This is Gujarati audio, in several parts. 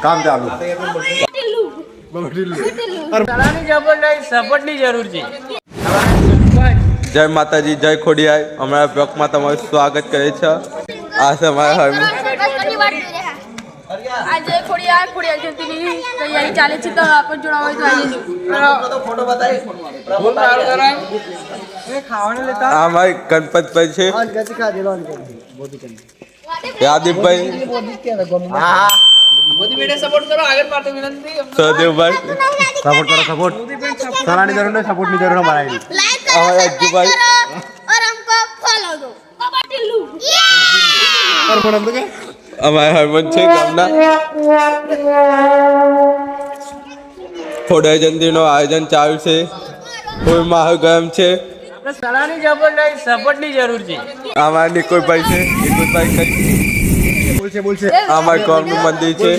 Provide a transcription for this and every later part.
કામ ચાલુ સપોર્ટની જરૂર છે. જય માતાજી, જય ખોડિયાર. અમારા બ્લોગમાં તમારું સ્વાગત કરે છે. આ છે અમારા આજે ખોડિયાર જયંતીની તૈયારી ચાલે છે, તો આપણે જોડાવા જોઈએ. આ અમારી ગણપતભાઈ છે, યાદીપભાઈ, સહદેવભાઈ, સપોર્ટ કરો સપોર્ટ. સલાની જરૂર નહીં, સપોર્ટની જરૂર અમારા અમારા અજ્જુભાઈ, અમારા હરમન છે ગામના. ખોડિયાર જયંતીનું આયોજન ચાલુ છે. કોઈ માહોલ ગરમ છે. સપોર્ટની જરૂર છે. અમારા નિકોલભાઈ છે, નિકોલભાઈ કઈ બોલશે અમારા ગામનું મંદિર છે.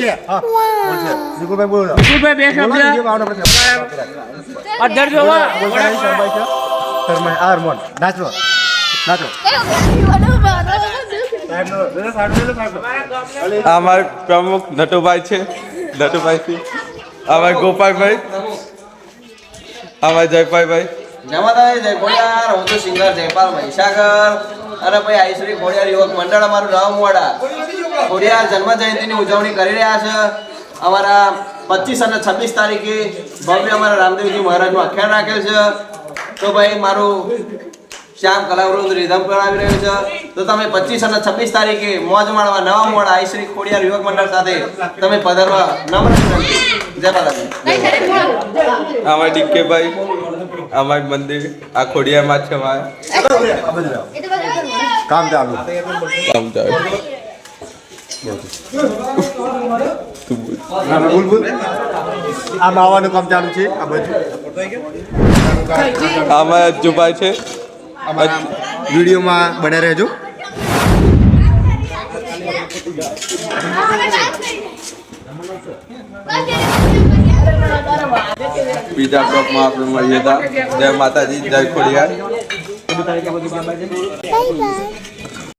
નિકુલભાઈ બોલો. બે શબ્દ અધર જોવા હાર્મોન નાચો નાચો. અમારા પ્રમુખ નટુભાઈ છે, નટુભાઈ છે. અમારા ગોપાલભાઈ, અમારા જયપાલભાઈ. જમાદાર જય ખોડિયાર. હું તો સિંગર જયપાલ મહીસાગર અને ભાઈ આઈશ્રી ખોડિયાર યુવક મંડળ અમારું રામવાડા ખોડિયાર જન્મ જયંતિની ઉજવણી કરી રહ્યા છે. અમારા 25 અને 26 તારીખે ભવ્ય અમારા રામદેવજી મહારાજનું આખ્યાન રાખેલ છે. તો ભાઈ મારું શ્યામ કલાવૃંદ રીધમ કરાવી રહ્યું છે. તો તમે 25 અને 26 તારીખે મોજ માણવા નવા મોડ આઈશ્રી ખોડિયાર યુવક મંડળ સાથે તમે પધારવા નમ્ર વિનંતી. જય માતાજી. અમારા ડીકેભાઈ, અમારું મંદિર આ ખોડિયારમાં છે. અમારા કામ ચાલુ કામ ચાલુ. બોલ બોલ. આ માવાનું કામ ચાલુ છે. આ બધું અમારા અજ્જુભાઈ છે. વિડીયોમાં બને રહેજો. બીજા બ્લોગમાં આપણે મળીએ હતા. જય માતાજી, જય ખોડિયાર. Bye bye.